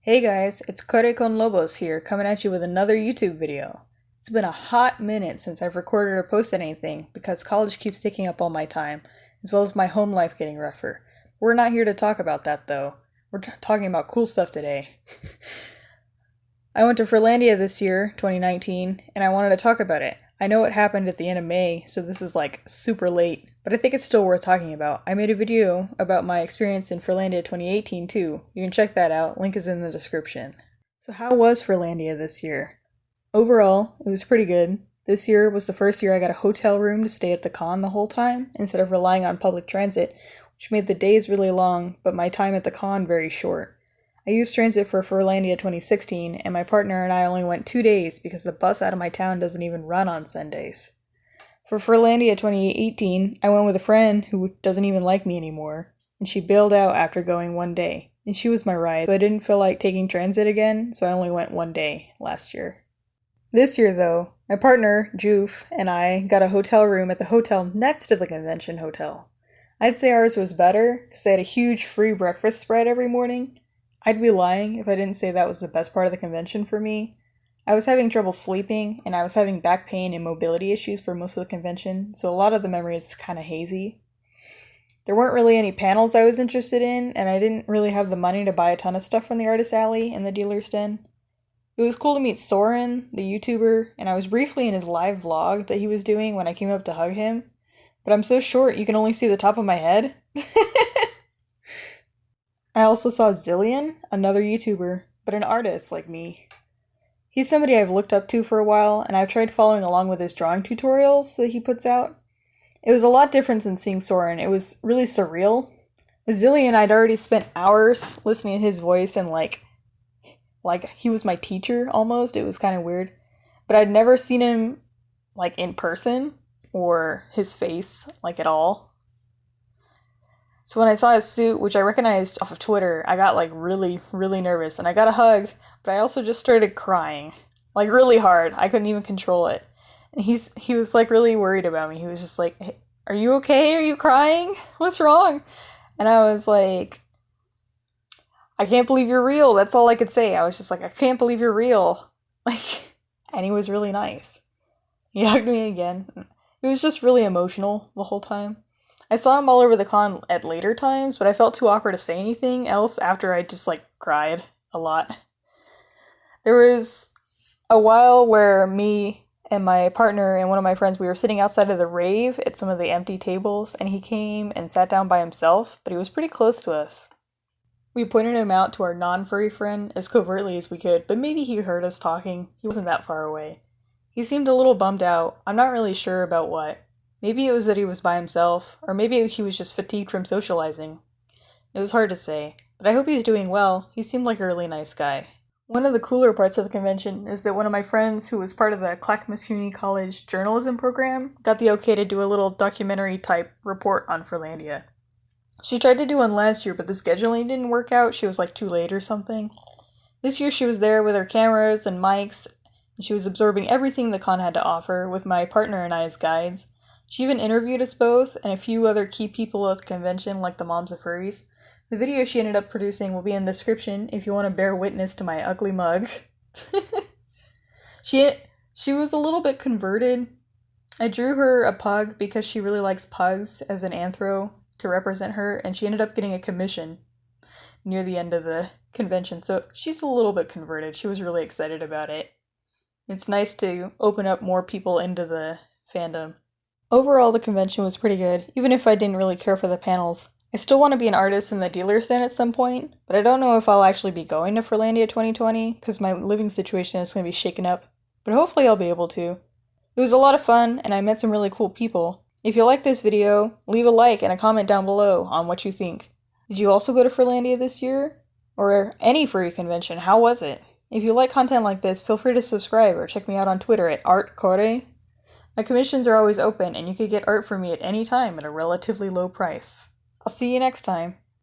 Hey guys, it's Corre con Lobos here, coming at you with another YouTube video. It's been a hot minute since I've recorded or posted anything because college keeps taking up all my time, as well as my home life getting rougher. We're not here to talk about that though. We're talking about cool stuff today. I went to Furlandia this year, 2019, and I wanted to talk about it. I know it happened at the end of May, so this is like super late, but I think it's still worth talking about. I made a video about my experience in Furlandia 2018 too. You can check that out, link is in the description. So how was Furlandia this year? Overall, it was pretty good. This year was the first year I got a hotel room to stay at the con the whole time, instead of relying on public transit, which made the days really long, but my time at the con very short. I used transit for Furlandia 2016, and my partner and I only went 2 days because the bus out of my town doesn't even run on Sundays. For Furlandia 2018, I went with a friend who doesn't even like me anymore, and she bailed out after going 1 day, and she was my ride, so I didn't feel like taking transit again, so I only went 1 day last year. This year, though, my partner, Joof, and I got a hotel room at the hotel next to the convention hotel. I'd say ours was better, because they had a huge free breakfast spread every morning. I'd be lying if I didn't say that was the best part of the convention for me. I was having trouble sleeping, and I was having back pain and mobility issues for most of the convention, so a lot of the memory is kind of hazy. There weren't really any panels I was interested in, and I didn't really have the money to buy a ton of stuff from the artist alley and the dealer's den. It was cool to meet Soren, the YouTuber, and I was briefly in his live vlog that he was doing when I came up to hug him, but I'm so short you can only see the top of my head. I also saw Zillion, another YouTuber, but an artist like me. He's somebody I've looked up to for a while, and I've tried following along with his drawing tutorials that he puts out. It was a lot different than seeing Soren. It was really surreal. With Zillion, I'd already spent hours listening to his voice and like he was my teacher almost. It was kind of weird. But I'd never seen him like in person or his face like at all. So when I saw his suit, which I recognized off of Twitter, I got like really, really nervous and I got a hug, but I also just started crying. Like really hard. I couldn't even control it. And he was like really worried about me. He was just like, hey, "Are you okay? Are you crying? What's wrong?" And I was like, "I can't believe you're real." That's all I could say. I was just like, "I can't believe you're real." Like, and he was really nice. He hugged me again. It was just really emotional the whole time. I saw him all over the con at later times, but I felt too awkward to say anything else after I just like cried a lot. There was a while where me and my partner and one of my friends, we were sitting outside of the rave at some of the empty tables, and he came and sat down by himself, but he was pretty close to us. We pointed him out to our non-furry friend as covertly as we could, but maybe he heard us talking. He wasn't that far away. He seemed a little bummed out. I'm not really sure about what. Maybe it was that he was by himself, or maybe he was just fatigued from socializing. It was hard to say, but I hope he's doing well. He seemed like a really nice guy. One of the cooler parts of the convention is that one of my friends who was part of the Clackamas Community College journalism program got the okay to do a little documentary-type report on Furlandia. She tried to do one last year, but the scheduling didn't work out. She was like too late or something. This year she was there with her cameras and mics, and she was absorbing everything the con had to offer with my partner and I as guides. She even interviewed us both and a few other key people at the convention, like the moms of furries. The video she ended up producing will be in the description if you want to bear witness to my ugly mug. She was a little bit converted. I drew her a pug because she really likes pugs as an anthro to represent her, and she ended up getting a commission near the end of the convention, so she's a little bit converted. She was really excited about it. It's nice to open up more people into the fandom. Overall, the convention was pretty good, even if I didn't really care for the panels. I still want to be an artist in the dealer's den at some point, but I don't know if I'll actually be going to Furlandia 2020, because my living situation is going to be shaken up, but hopefully I'll be able to. It was a lot of fun, and I met some really cool people. If you like this video, leave a like and a comment down below on what you think. Did you also go to Furlandia this year? Or any furry convention? How was it? If you like content like this, feel free to subscribe or check me out on Twitter at artcore. My commissions are always open, and you could get art from me at any time at a relatively low price. I'll see you next time.